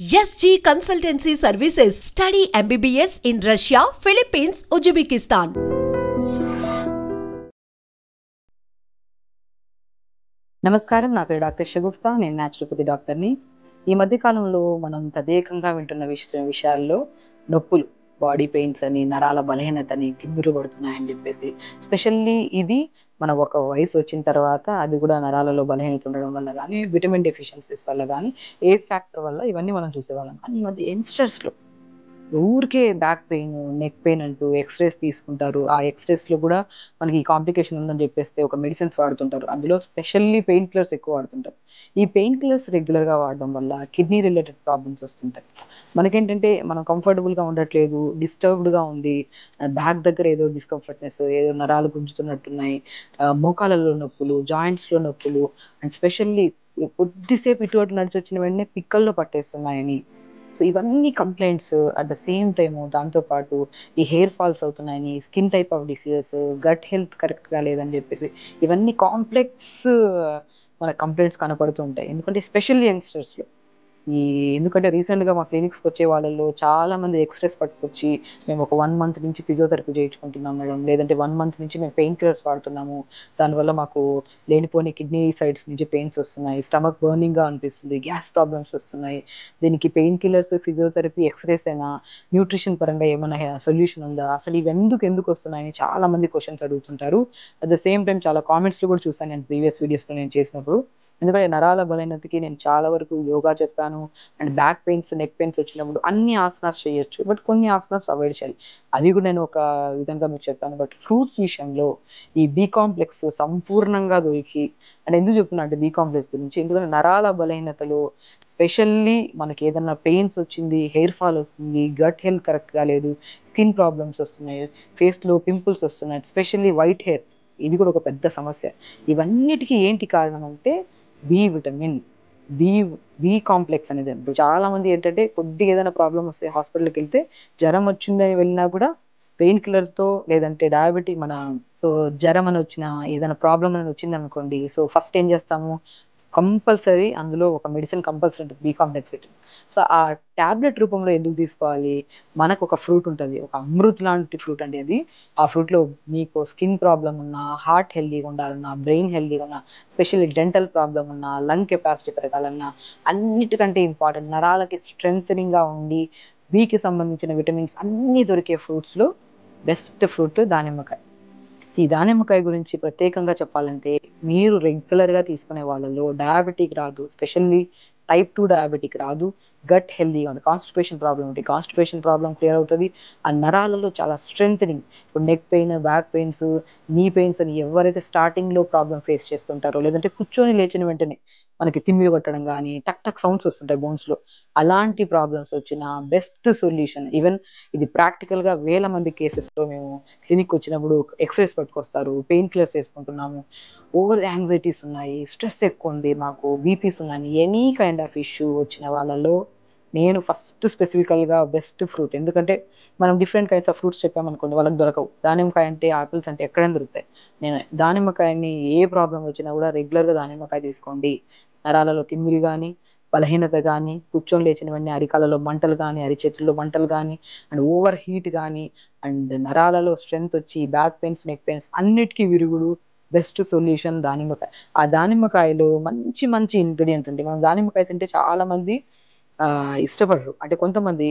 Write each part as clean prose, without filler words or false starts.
SG Consultancy Services. Study MBBS in Russia, Philippines, Uzbekistan. నమస్కారం, నా పేరు డాక్టర్ షగుఫ్తా. నేను న్యాచురోపతి డాక్టర్ని. ఈ మధ్య కాలంలో మనం తదేకంగా వింటున్న విషయాల్లో నొప్పులు, బాడీ పెయిన్స్ అని, నరాల బలహీనత అని, తిమ్మిరి పడుతున్నాయని చెప్పేసి. స్పెషల్లీ ఇది మన ఒక వయసు వచ్చిన తర్వాత అది కూడా నరాలలో బలహీనత ఉండడం వల్ల కానీ, విటమిన్ డెఫిషియన్సీస్ వల్ల కానీ, ఏజ్ ఫ్యాక్టర్ వల్ల ఇవన్నీ మనం చూసేవాళ్ళం. కానీ ఈ మధ్య యంగ్స్టర్స్లో ఊరికే బ్యాక్ పెయిన్, నెక్ పెయిన్ అంటూ ఎక్స్రేస్ తీసుకుంటారు. ఆ ఎక్స్రేస్లో కూడా మనకి ఈ కాంప్లికేషన్ ఉందని చెప్పేస్తే ఒక మెడిసిన్స్ వాడుతుంటారు. అందులో స్పెషల్లీ పెయిన్ కిల్లర్స్ ఎక్కువ వాడుతుంటారు. ఈ పెయిన్ కిల్లర్స్ రెగ్యులర్గా వాడడం వల్ల కిడ్నీ రిలేటెడ్ ప్రాబ్లమ్స్ వస్తుంటాయి. మనకేంటంటే మనం కంఫర్టబుల్గా ఉండట్లేదు, డిస్టర్బ్డ్గా ఉంది, బ్యాక్ దగ్గర ఏదో డిస్కంఫర్ట్నెస్, ఏదో నరాలు గుంజుతున్నట్టున్నాయి, మోకాలలో నొప్పులు, జాయింట్స్లో నొప్పులు, అండ్ స్పెషల్లీ కొద్దిసేపు ఇటు అటు నడిచి వచ్చిన వెంటనే పిక్కల్లో పట్టేస్తున్నాయని. సో ఇవన్నీ complaints at the same time. దాంతోపాటు ఈ హెయిర్ ఫాల్స్ అవుతున్నాయని, skin type of diseases, gut health కరెక్ట్గా లేదని చెప్పేసి ఇవన్నీ కాంప్లెక్స్ మన కంప్లైంట్స్ కనపడుతూ ఉంటాయి. ఎందుకంటే స్పెషల్ యంగ్స్టర్స్లో ఎందుకంటే రీసెంట్గా మా క్లినిక్స్కి వచ్చే వాళ్ళలో చాలామంది ఎక్స్రేస్ పట్టుకొచ్చి మేము ఒక 1 month నుంచి ఫిజియోథెరపీ చేయించుకుంటున్నాం మేడం, లేదంటే 1 month నుంచి మేము పెయిన్ కిల్లర్స్ వాడుతున్నాము, దానివల్ల మాకు లేనిపోని కిడ్నీ సైడ్స్ నుంచి పెయిన్స్ వస్తున్నాయి, స్టమక్ బర్నింగ్గా అనిపిస్తుంది, గ్యాస్ ప్రాబ్లమ్స్ వస్తున్నాయి, దీనికి పెయిన్ కిల్లర్స్, ఫిజియోథెరపీ, ఎక్స్రేస్ అయినా, న్యూట్రిషన్ పరంగా ఏమైనా సొల్యూషన్ ఉందా, అసలు ఇవి ఎందుకు వస్తున్నాయని చాలామంది క్వశ్చన్స్ అడుగుతుంటారు. అట్ ద సేమ్ టైం చాలా కామెంట్స్లో కూడా చూసాను నేను ప్రీవియస్ వీడియోస్లో నేను చేసినప్పుడు. ఎందుకంటే నరాల బలహీనతకి నేను చాలా వరకు యోగా చెప్పాను. And back pains, neck pains వచ్చినప్పుడు అన్ని ఆసనాస్ చేయొచ్చు, బట్ కొన్ని ఆసనాస్ అవాయిడ్ చేయాలి. అవి కూడా నేను ఒక విధంగా మీకు చెప్పాను. బట్ ఫ్రూట్స్ విషయంలో ఈ బి కాంప్లెక్స్ సంపూర్ణంగా దొరికి, అండ్ ఎందుకు చెప్తున్నా అంటే బి కాంప్లెక్స్ గురించి, ఎందుకంటే నరాల బలహీనతలో స్పెషల్లీ మనకి ఏదన్నా పెయిన్స్ వచ్చింది, హెయిర్ ఫాల్ వస్తుంది, గట్ హెల్త్ కరెక్ట్గా లేదు, స్కిన్ ప్రాబ్లమ్స్ వస్తున్నాయి, ఫేస్లో పింపుల్స్ వస్తున్నాయి, స్పెషల్లీ వైట్ హెయిర్, ఇది కూడా ఒక పెద్ద సమస్య. ఇవన్నిటికీ ఏంటి కారణం అంటే B vitamin, B B complex అనేది. ఇప్పుడు చాలామంది ఏంటంటే కొద్దిగా ఏదైనా ప్రాబ్లం వస్తే హాస్పిటల్కి వెళ్తే, జ్వరం వచ్చిందని వెళ్ళినా కూడా పెయిన్ కిల్లర్తో, లేదంటే డయాబెటిక్ సో జ్వరం అని వచ్చిన, ఏదైనా ప్రాబ్లం అని వచ్చింది అనుకోండి, సో ఫస్ట్ ఏం చేస్తాము, కంపల్సరీ అందులో ఒక మెడిసిన్ కంపల్సరీ ఉంటుంది, బి కాంప్లెక్స్ విటమిన్. సో ఆ ట్యాబ్లెట్ రూపంలో ఎందుకు తీసుకోవాలి, మనకు ఒక ఫ్రూట్ ఉంటుంది, ఒక అమృత్ లాంటి ఫ్రూట్ అండి అది. ఆ ఫ్రూట్లో మీకు స్కిన్ ప్రాబ్లం ఉన్నా, హార్ట్ హెల్దీగా ఉండాలన్నా, బ్రెయిన్ హెల్దీగా ఉన్నా, స్పెషల్లీ డెంటల్ ప్రాబ్లం ఉన్నా, లంగ్ కెపాసిటీ పెరగాలన్నా, అన్నిటికంటే ఇంపార్టెంట్ నరాలకి స్ట్రెంథనింగ్గా ఉండి బికి సంబంధించిన విటమిన్స్ అన్నీ దొరికే ఫ్రూట్స్లో బెస్ట్ ఫ్రూట్ దానిమ్మకాయ. ఈ దానిమ్మకాయ గురించి ప్రత్యేకంగా చెప్పాలంటే, మీరు రెగ్యులర్గా తీసుకునే వాళ్ళలో డయాబెటిక్ రాదు, స్పెషల్లీ టైప్ 2 డయాబెటిక్ రాదు, గట్ హెల్దీగా ఉంది, కాన్స్టిపేషన్ ప్రాబ్లం ఉంటుంది, కాన్స్టిపేషన్ ప్రాబ్లం క్లియర్ అవుతుంది, ఆ నరాలలో చాలా స్ట్రెంథనింగ్. ఇప్పుడు neck pain, back pains, knee pains అని ఎవరైతే స్టార్టింగ్లో ప్రాబ్లం ఫేస్ చేస్తుంటారో, లేదంటే కూర్చొని లేచిన వెంటనే మనకి తిమ్మిరి కొట్టడం కానీ, టక్ టక్ సౌండ్స్ వస్తుంటాయి బోన్స్లో, అలాంటి ప్రాబ్లమ్స్ వచ్చిన బెస్ట్ సొల్యూషన్. ఈవెన్ ఇది ప్రాక్టికల్గా వేల మంది కేసెస్లో మేము క్లినిక్ వచ్చినప్పుడు ఎక్స్రేస్ పట్టుకొస్తారు, పెయిన్ కిల్లర్స్ వేసుకుంటున్నాము, ఓవర్ యాంగ్జైటీస్ ఉన్నాయి, స్ట్రెస్ ఎక్కువ ఉంది, మాకు బీపీస్ ఉన్నాయి, ఎనీ కైండ్ ఆఫ్ ఇష్యూ వచ్చిన వాళ్ళలో నేను ఫస్ట్ స్పెసిఫికల్గా బెస్ట్ ఫ్రూట్. ఎందుకంటే మనం డిఫరెంట్ కైండ్స్ ఆఫ్ ఫ్రూట్స్ చెప్పామనుకోండి, వాళ్ళకి దొరకవు. దానిమ్మకాయ అంటే, ఆపిల్స్ అంటే ఎక్కడైనా దొరుకుతాయి. నేను దానిమ్మకాయని ఏ ప్రాబ్లం వచ్చినా కూడా రెగ్యులర్గా దానిమ్మకాయ తీసుకోండి, నరాలలో తిమ్మిరి కానీ, బలహీనత కానీ, కూర్చొని లేచిన వెంటనే అరికాలలో మంటలు కానీ, అరిచేతుల్లో మంటలు కానీ, అండ్ ఓవర్ హీట్ కానీ, అండ్ నరాలలో స్ట్రెంత్ వచ్చి బ్యాక్ పెయిన్స్, నెక్ పెయిన్స్ అన్నిటికీ విరుగుడు బెస్ట్ సొల్యూషన్ దానిమ్మకాయ. ఆ దానిమ్మకాయలో మంచి మంచి ఇంగ్రీడియంట్స్ ఉంటాయి. మనం దానిమ్మకాయ తింటే చాలామంది ఇష్టపడరు. అంటే కొంతమంది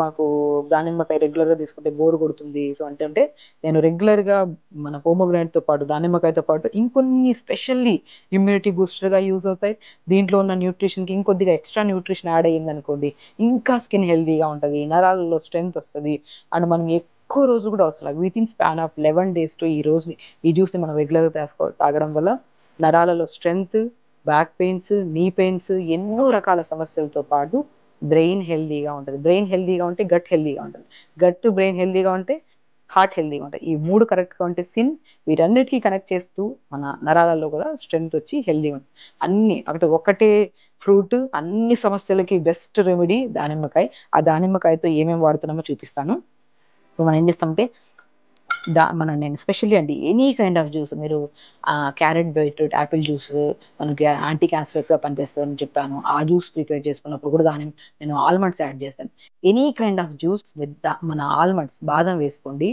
మాకు దానిమ్మకాయ రెగ్యులర్గా తీసుకుంటే బోర్ కొడుతుంది. సో అంటే నేను రెగ్యులర్గా మన పోమోగ్రానేట్తో పాటు, దానిమ్మకాయతో పాటు ఇంకొన్ని స్పెషల్లీ ఇమ్యూనిటీ బూస్టర్గా యూజ్ అవుతాయి. దీంట్లో ఉన్న న్యూట్రిషన్కి ఇంకొద్దిగా ఎక్స్ట్రా న్యూట్రిషన్ యాడ్ అయ్యిందనుకోండి, ఇంకా స్కిన్ హెల్దీగా ఉంటుంది, నరాలలో స్ట్రెంత్ వస్తుంది, అండ్ మనం ఎక్కువ రోజు కూడా అవసరం within span of 11 days to ఈ జ్యూస్ని మనం రెగ్యులర్గా తాగడం వల్ల నరాలలో strength, back pains, knee pains, ఎన్నో రకాల సమస్యలతో పాటు బ్రెయిన్ హెల్దీగా ఉంటుంది. బ్రెయిన్ హెల్దీగా ఉంటే గట్ హెల్దీగా ఉంటుంది, గట్ బ్రెయిన్ హెల్దీగా ఉంటే హార్ట్ హెల్దీగా ఉంటాయి. ఈ 3 కరెక్ట్గా ఉంటే వీటన్నిటికీ కనెక్ట్ చేస్తూ మన నరాలలో కూడా స్ట్రెంత్ వచ్చి హెల్దీగా ఉంటుంది. అన్ని ఒకటే ఫ్రూట్ అన్ని సమస్యలకి బెస్ట్ రెమెడీ దానిమ్మకాయ. ఆ దానిమ్మకాయతో ఏమేమి వాడుతున్నామో చూపిస్తాను. ఇప్పుడు మనం ఏం చేస్తామంటే, నేను స్పెషల్లీ అండి ఎనీ కైండ్ ఆఫ్ జ్యూస్ మీరు క్యారెట్ బీట్రూట్ యాపిల్ జ్యూస్ మనకి యాంటీ క్యాన్సరస్గా పనిచేస్తుందని చెప్పాను. ఆ జ్యూస్ ప్రిపేర్ చేసుకున్నప్పుడు కూడా నేను ఆల్మండ్స్ యాడ్ చేస్తాను. Any kind of juice with మన ఆల్మండ్స్ బాదం వేసుకోండి,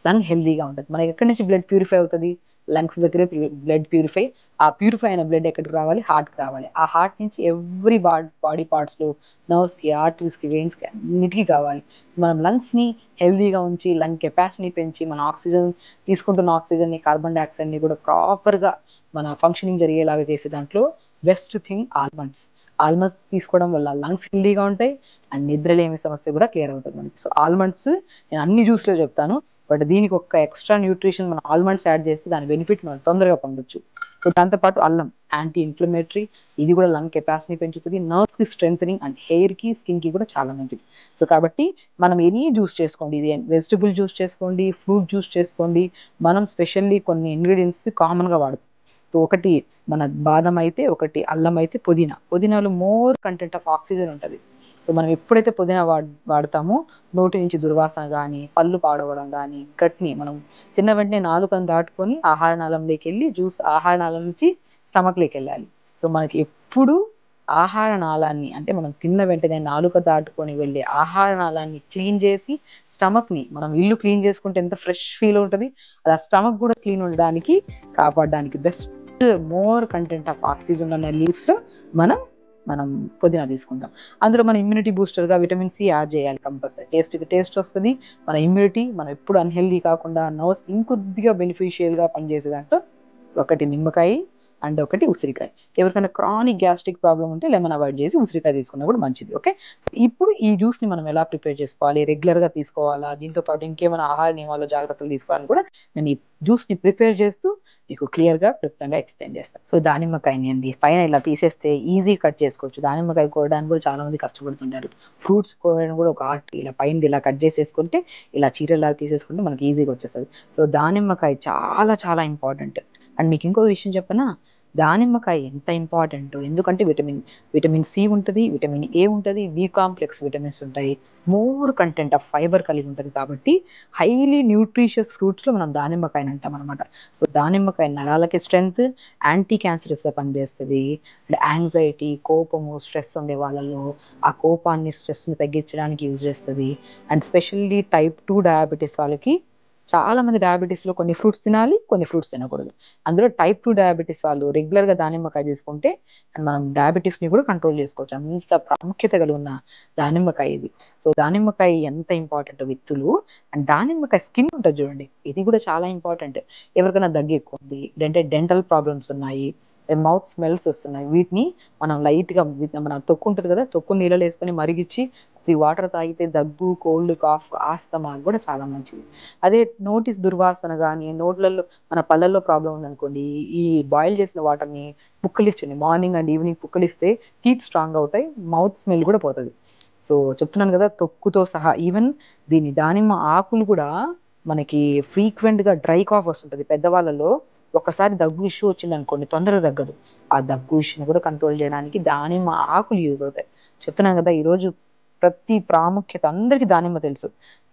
లంగ్ హెల్దీగా ఉంటుంది. మనకి ఎక్కడి నుంచి బ్లడ్ ప్యూరిఫై అవుతుంది? లంగ్స్ దగ్గరే బ్లడ్ ప్యూరిఫై. ఆ ప్యూరిఫై అయిన బ్లడ్ ఎక్కడికి రావాలి? హార్ట్కి రావాలి. ఆ హార్ట్ నుంచి ఎవ్రీ బాడీ పార్ట్స్లో నర్వ్స్కి, ఆర్టరీస్కి, వెయిన్స్కి అన్నిటికీ కావాలి. మనం లంగ్స్ని హెల్దీగా ఉంచి లంగ్ కెపాసిటీని పెంచి మన ఆక్సిజన్ తీసుకుంటున్న ఆక్సిజన్ని, కార్బన్ డైఆక్సైడ్ని కూడా ప్రాపర్గా మన ఫంక్షనింగ్ జరిగేలాగా చేసే దాంట్లో బెస్ట్ థింగ్ ఆల్మండ్స్. ఆల్మండ్స్ తీసుకోవడం వల్ల లంగ్స్ హెల్దీగా ఉంటాయి అండ్ నిద్రలేమి సమస్య కూడా క్లియర్ అవుతుంది మనకి. సో ఆల్మండ్స్ నేను అన్ని జ్యూస్లో చెప్తాను, బట్ దీనికి ఒక ఎక్స్ట్రా న్యూట్రిషన్ మనం ఆల్మండ్స్ యాడ్ చేస్తే దాని బెనిఫిట్ మనం తొందరగా పొందొచ్చు. సో దాంతోపాటు అల్లం యాంటీ ఇన్ఫ్లమేటరీ, ఇది కూడా లంగ్ కెపాసిటీ పెంచుతుంది, నర్వ్స్కి స్ట్రెంథనింగ్ అండ్ హెయిర్కి స్కిన్కి కూడా చాలా మంచిది. సో కాబట్టి మనం ఎనీ జ్యూస్ చేసుకోండి, ఇది వెజిటబుల్ జ్యూస్ చేసుకోండి, ఫ్రూట్ జ్యూస్ చేసుకోండి, మనం స్పెషల్లీ కొన్ని ఇంగ్రీడియంట్స్ కామన్గా వాడతాం. సో ఒకటి మన బాదం అయితే, ఒకటి అల్లం అయితే, పుదీనాలో మోర్ కంటెంట్ ఆఫ్ ఆక్సిజన్ ఉంటుంది. సో మనం ఎప్పుడైతే పుదీనా వాడతామో నోటి నుంచి దుర్వాసన కానీ, పళ్ళు పాడవడం కానీ, గట్ని మనం తిన్న వెంటనే నాలుకను దాటుకొని ఆహార నాళంలోకి వెళ్ళి జ్యూస్ ఆహార నాళం నుంచి స్టమక్లోకి వెళ్ళాలి. సో మనకి ఎప్పుడు ఆహార నాళాన్ని అంటే మనం తిన్న వెంటనే నాలుక దాటుకొని వెళ్ళే ఆహార నాళాన్ని క్లీన్ చేసి స్టమక్ని మనం ఇల్లు క్లీన్ చేసుకుంటే ఎంత ఫ్రెష్ ఫీల్ ఉంటుంది, అది ఆ స్టమక్ కూడా క్లీన్ ఉండడానికి కాపాడడానికి best more content of oxygen అనే లీవ్స్లో మనం మనం పుదీనా తీసుకుంటాం. అందులో మన ఇమ్యూనిటీ బూస్టర్గా విటమిన్ సి యాడ్ చేయాలి కంపల్సరీ. టేస్ట్ వస్తుంది, మన ఇమ్యూనిటీ మనం ఎప్పుడు అన్హెల్దీ కాకుండా నర్వ్స్ ఇంకొద్దిగా బెనిఫిషియల్గా పనిచేసే దాంట్లో ఒకటి నిమ్మకాయ అండ్ ఒకటి ఉసిరికాయ. ఎవరికైనా క్రానిక్ గ్యాస్ట్రిక్ ప్రాబ్లం ఉంటే లెమన్ అవాయిడ్ చేసి ఉసిరికాయ తీసుకున్నా కూడా మంచిది. ఓకే, ఇప్పుడు ఈ జ్యూస్ని మనం ఎలా ప్రిపేర్ చేసుకోవాలి, రెగ్యులర్గా తీసుకోవాలా, దీంతో పాటు ఇంకేమైనా ఆహార నియమాల్లో జాగ్రత్తలు తీసుకోవాలని కూడా నేను ఈ జ్యూస్ని ప్రిపేర్ చేస్తూ మీకు క్లియర్గా క్లుప్తంగా ఎక్స్ప్లెయిన్ చేస్తాను. సో దానిమ్మకాయని అండి పైన ఇలా తీసేస్తే ఈజీ కట్ చేసుకోవచ్చు. దానిమ్మకాయ కోయడానికి కూడా చాలా మంది కష్టపడుతుంటారు. ఫ్రూట్స్ కోయడానికి కూడా ఒక ఆర్ట్, ఇలా పైన ఇలా కట్ చేసేసుకుంటే ఇలా చీరలాగా తీసేసుకుంటే మనకి ఈజీగా వచ్చేస్తుంది. సో దానిమ్మకాయ చాలా చాలా ఇంపార్టెంట్. అండ్ మీకు ఇంకో విషయం చెప్పనా, దానిమ్మకాయ ఎంత ఇంపార్టెంట్ ఎందుకంటే విటమిన్ సి ఉంటుంది, విటమిన్ ఏ ఉంటుంది, బి కాంప్లెక్స్ విటమిన్స్ ఉంటాయి, మోర్ కంటెంట్ ఆఫ్ ఫైబర్ కలిగి ఉంటుంది. కాబట్టి హైలీ న్యూట్రిషియస్ ఫ్రూట్స్లో మనం దానిమ్మకాయని అంటాం అనమాట. సో దానిమ్మకాయ నరాలకి స్ట్రెంగ్త్, యాంటీ క్యాన్సరస్గా పనిచేస్తుంది. అండ్ యాంగ్జైటీ, కోపము, స్ట్రెస్ ఉండే వాళ్ళలో ఆ కోపాన్ని, స్ట్రెస్ని తగ్గించడానికి యూజ్ చేస్తుంది. అండ్ స్పెషల్లీ టైప్ 2 డయాబెటీస్ వాళ్ళకి, చాలా మంది డయాబెటీస్లో కొన్ని ఫ్రూట్స్ తినాలి, కొన్ని ఫ్రూట్స్ తినకూడదు. అందులో టైప్ 2 డయాబెటీస్ వాళ్ళు రెగ్యులర్గా దానిమ్మకాయ తీసుకుంటే మనం డయాబెటీస్ని కూడా కంట్రోల్ చేసుకోవచ్చు. అంత ప్రాముఖ్యత కలిగి ఉన్న దానిమ్మకాయ ఇది. సో దానిమ్మకాయ ఎంత ఇంపార్టెంట్ విత్తులు. అండ్ దానిమ్మకాయ స్కిన్ ఉంటుంది చూడండి, ఇది కూడా చాలా ఇంపార్టెంట్. ఎవరికైనా దగ్గు ఎక్కువ ఉంది, డెంటల్ ప్రాబ్లమ్స్ ఉన్నాయి, మౌత్ స్మెల్స్ వస్తున్నాయి, వీటిని మనం లైట్గా మన తొక్కు ఉంటుంది కదా, తొక్కు నీళ్ళలో వేసుకొని మరిగించి ఈ వాటర్ తాగితే దగ్గు, కోల్డ్, కాఫ్, ఆస్తమా కూడా చాలా మంచిది. అదే నోటి దుర్వాసన కానీ, నోట్లలో మన పళ్ళల్లో ప్రాబ్లం ఉందనుకోండి, ఈ బాయిల్ చేసిన వాటర్ని పుక్కలిచ్చండి, మార్నింగ్ అండ్ ఈవినింగ్ పుక్కలిస్తే టీత్ స్ట్రాంగ్ అవుతాయి, మౌత్ స్మెల్ కూడా పోతుంది. సో చెప్తున్నాను కదా, తొక్కుతో సహా ఈవెన్ దానిమ్మ ఆకులు కూడా మనకి ఫ్రీక్వెంట్గా డ్రై కాఫ్ వస్తుంటుంది పెద్దవాళ్ళలో. ఒకసారి దగ్గు ఇష్యూ వచ్చింది అనుకోండి, తొందరగా తగ్గదు. ఆ దగ్గు ఇష్యూని కూడా కంట్రోల్ చేయడానికి దానిమ్మ ఆకులు యూజ్ అవుతాయి. చెప్తున్నాను కదా, ఈరోజు ప్రతి ప్రాముఖ్యత అందరికీ దానిమ్మ తెలుసు.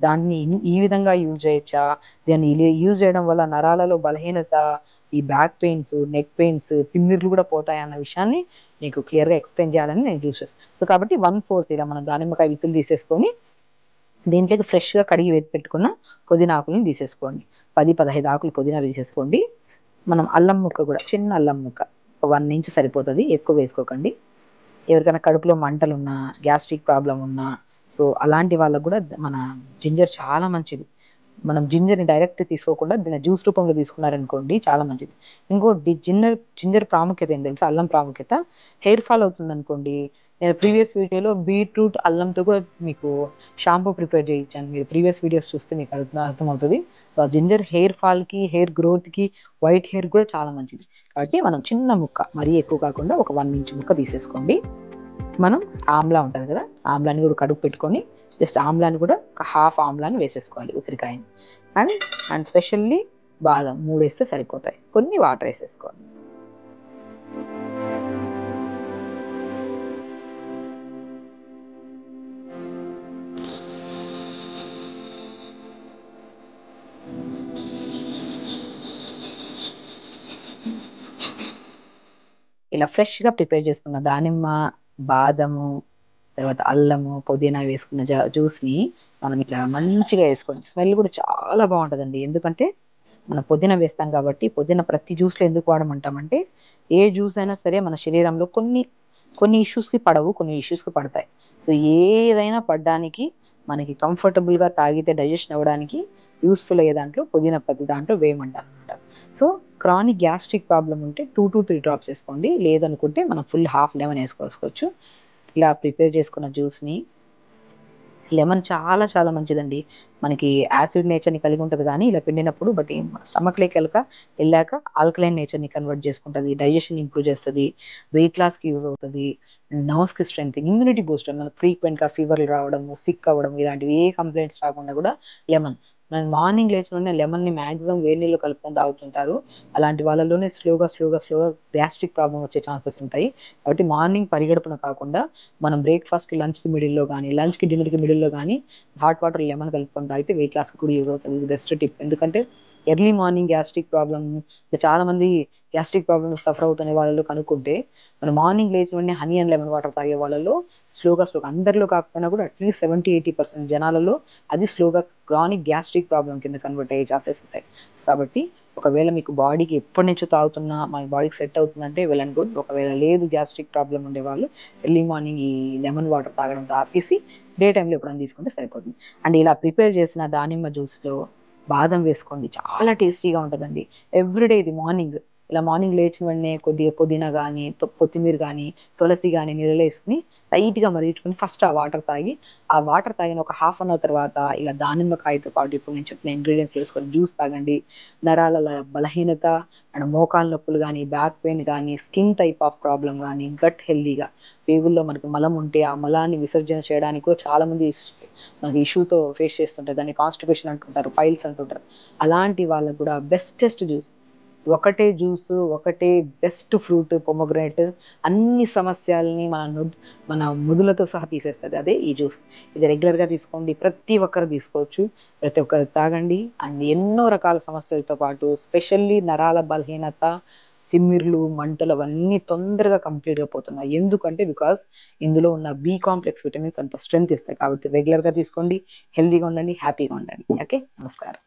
దాన్ని ఈ విధంగా యూజ్ చేయొచ్చా, దాన్ని యూజ్ చేయడం వల్ల నరాలలో బలహీనత, ఈ బ్యాక్ పెయిన్స్, నెక్ పెయిన్స్, తిమ్మిర్లు కూడా పోతాయి అన్న విషయాన్ని మీకు క్లియర్గా ఎక్స్ప్లెయిన్ చేయాలని నేను చూస్ చేస్తాను. సో కాబట్టి 1/4 ఇలా మనం దానిమ్మకాయ విత్తులు తీసేసుకొని దీంట్లోకి ఫ్రెష్గా కడిగి పెట్టుకున్న పుదీనా ఆకులను తీసేసుకోండి. 10-15 ఆకులు పుదీనా తీసేసుకోండి. మనం అల్లం ముక్క కూడా, చిన్న అల్లం ముక్క 1 ఇంచ్ సరిపోతుంది, ఎక్కువ వేసుకోకండి. ఎవరికైనా కడుపులో మంటలున్నా, గ్యాస్ట్రిక్ ప్రాబ్లం ఉన్నా, సో అలాంటి వాళ్ళకు కూడా మన జింజర్ చాలా మంచిది. మనం జింజర్ని డైరెక్ట్ తీసుకోకుండా దీన్ని జ్యూస్ రూపంలో తీసుకున్నారనుకోండి చాలా మంచిది. ఇంకోటి జింజర్ ప్రాముఖ్యత ఏం తెలుసా, అల్లం ప్రాముఖ్యత. హెయిర్ ఫాల్ అవుతుంది అనుకోండి, నేను ప్రీవియస్ వీడియోలో బీట్రూట్ అల్లంతో కూడా మీకు షాంపూ ప్రిపేర్ చేయించాను, మీరు ప్రీవియస్ వీడియోస్ చూస్తే మీకు అర్థమవుతుంది. సో జింజర్ హెయిర్ ఫాల్కి, హెయిర్ గ్రోత్కి, వైట్ హెయిర్ కూడా చాలా మంచిది. కాబట్టి మనం చిన్న ముక్క, మరీ ఎక్కువ కాకుండా ఒక 1 ఇంచ్ ముక్క తీసేసుకోండి. మనం ఆమ్లా ఉంటుంది కదా, ఆమ్లాని కూడా కడుపు పెట్టుకొని జస్ట్ ఆమ్లాని కూడా ఒక హాఫ్ ఆమ్లాని వేసేసుకోవాలి, ఉసిరికాయని. అండ్ స్పెషల్లీ బాదం 3 వేస్తే సరిపోతాయి, కొన్ని వాటర్ వేసేసుకోవాలి. ఇలా ఫ్రెష్గా ప్రిపేర్ చేసుకున్న దానిమ్మ, బాదము, తర్వాత అల్లము, పుదీనా వేసుకున్న జ్యూస్ని మనం ఇట్లా మంచిగా వేసుకోండి. స్మెల్ కూడా చాలా బాగుంటుందండి. ఎందుకంటే మనం పుదీనా వేస్తాం కాబట్టి. పుదీనా ప్రతి జ్యూస్లో ఎందుకు వాడమంటామంటే, ఏ జ్యూస్ అయినా సరే మన శరీరంలో కొన్ని కొన్ని ఇష్యూస్కి పడవు, కొన్ని ఇష్యూస్కి పడతాయి. సో ఏదైనా పడడానికి మనకి కంఫర్టబుల్గా తాగితే డైజెషన్ అవ్వడానికి యూస్ఫుల్ అయ్యే దాంట్లో పుదీనా ప్రతి దాంట్లో వేయమంటారు అనమాట. సో క్రానిక్ గ్యాస్ట్రిక్ ప్రాబ్లం ఉంటే 2 to 3 డ్రాప్స్ వేసుకోండి. లేదనుకుంటే మనం ఫుల్ హాఫ్ లెమన్ వేసుకోవచ్చు. ఇలా ప్రిపేర్ చేసుకున్న జ్యూస్ని, లెమన్ చాలా చాలా మంచిదండి. మనకి యాసిడ్ నేచర్ని కలిగి ఉంటుంది కానీ ఇలా పిండినప్పుడు, బట్ స్టమక్లోకి వెళ్ళాక ఆల్కలైన్ నేచర్ని కన్వర్ట్ చేసుకుంటుంది. డైజెషన్ ఇంప్రూవ్ చేస్తుంది, వెయిట్ లాస్కి యూజ్ అవుతుంది, నర్వ్స్కి స్ట్రెంత్, ఇమ్యూనిటీ బూస్టర్. మనకు ఫ్రీక్వెంట్గా ఫీవర్లు రావడము, సిక్ అవ్వడం ఇలాంటివి ఏ కంప్లైంట్స్ రాకుండా కూడా లెమన్. మనం మార్నింగ్ లేచిన లెమన్ని మ్యాక్సిమం వేడి నీళ్ళు కలుపుకొని తాగుతుంటారు. అలాంటి వాళ్ళలోనే స్లోగా గ్యాస్ట్రిక్ ప్రాబ్లం వచ్చే ఛాన్సెస్ ఉంటాయి. కాబట్టి మార్నింగ్ పరిగడుపున కాకుండా మనం బ్రేక్ఫాస్ట్కి, లంచ్కి మిడిల్లో కానీ, లంచ్కి డిన్నర్కి మిడిల్లో కానీ హాట్ వాటర్ లెమన్ కలుపుకొని తాగితే వెయిట్ లాస్కి కూడా యూజ్ అవుతుంది. Best tip. ఎందుకంటే ఎర్లీ మార్నింగ్ గ్యాస్ట్రిక్ ప్రాబ్లమ్ చాలా మంది గ్యాస్ట్రిక్ ప్రాబ్లమ్ సఫర్ అవుతున్న వాళ్ళలో కనుక్కుంటే, మనం మార్నింగ్ లేచిన వెంటనే హనీ అండ్ లెమన్ వాటర్ తాగే వాళ్ళలో స్లోగా అందరిలో కాకపోయినా కూడా అట్లీస్ట్ 70-80% జనాలలో అది స్లోగా క్రానిక్ గ్యాస్ట్రిక్ ప్రాబ్లం కింద కన్వర్ట్ అయ్యే ఛాన్సెస్ ఉంటాయి. కాబట్టి ఒకవేళ మీకు బాడీకి ఎప్పటి నుంచో తాగుతున్నా మన బాడీకి సెట్ అవుతుందంటే వెల్ అండ్ గుడ్. ఒకవేళ లేదు గ్యాస్ట్రిక్ ప్రాబ్లం ఉండేవాళ్ళు ఎర్లీ మార్నింగ్ ఈ లెమన్ వాటర్ తాగడం ఆపేసి డే టైంలో ఎప్పుడైనా తీసుకుంటే సరిపోతుంది. అండ్ ఇలా ప్రిపేర్ చేసిన దానిమ్మ జ్యూస్లో బాదం వేసుకోండి, చాలా టేస్టీగా ఉంటుందండి. ఎవ్రీడే ఇది మార్నింగ్, ఇలా మార్నింగ్ లేచిన వెంటనే కొద్దిగా పుదీనా కానీ, కొత్తిమీర కానీ, తులసి కానీ నీళ్ళలో వేసుకుని లైట్గా మరిగించుకొని ఫస్ట్ ఆ వాటర్ తాగి, ఆ వాటర్ తాగిన ఒక హాఫ్ అన్ అవర్ తర్వాత ఇలా దానిమ్మకాయతో పాటు ఇప్పుడు నేను చెప్పిన ఇంగ్రీడియంట్స్ వేసుకొని జ్యూస్ తాగండి. నరాల బలహీనత అండ్ మోకాలు నొప్పులు కానీ, బ్యాక్ పెయిన్ కానీ, స్కిన్ టైప్ ఆఫ్ ప్రాబ్లం కానీ, గట్ హెల్దీగా, పేగుల్లో మనకు మలం ఉంటే ఆ మలాన్ని విసర్జన చేయడానికి కూడా చాలామంది మనకి ఇష్యూతో ఫేస్ చేస్తుంటారు. దాన్ని కాన్స్టిపేషన్ అంటుంటారు, పైల్స్ అంటుంటారు. అలాంటి వాళ్ళకు కూడా బెస్టెస్ట్ జ్యూస్, ఒకటే జ్యూస్, ఒకటే బెస్ట్ ఫ్రూట్ పొమోగ్రనేట్ అన్ని సమస్యల్ని మన ముదులతో సహా తీసేస్తుంది. అదే ఈ జ్యూస్. ఇది రెగ్యులర్గా తీసుకోండి, ప్రతి ఒక్కరు తీసుకోవచ్చు, ప్రతి ఒక్కరు తాగండి. అండ్ ఎన్నో రకాల సమస్యలతో పాటు స్పెషల్లీ నరాల బలహీనత, తిమ్మిర్లు, మంటలు అవన్నీ తొందరగా కంప్లీట్గా పోతున్నాయి. ఎందుకంటే బికాస్ ఇందులో ఉన్న బి కాంప్లెక్స్ విటమిన్స్ అంత స్ట్రెంత్ ఇస్తాయి. కాబట్టి రెగ్యులర్గా తీసుకోండి, హెల్దీగా ఉండండి, హ్యాపీగా ఉండండి. ఓకే, నమస్కారం.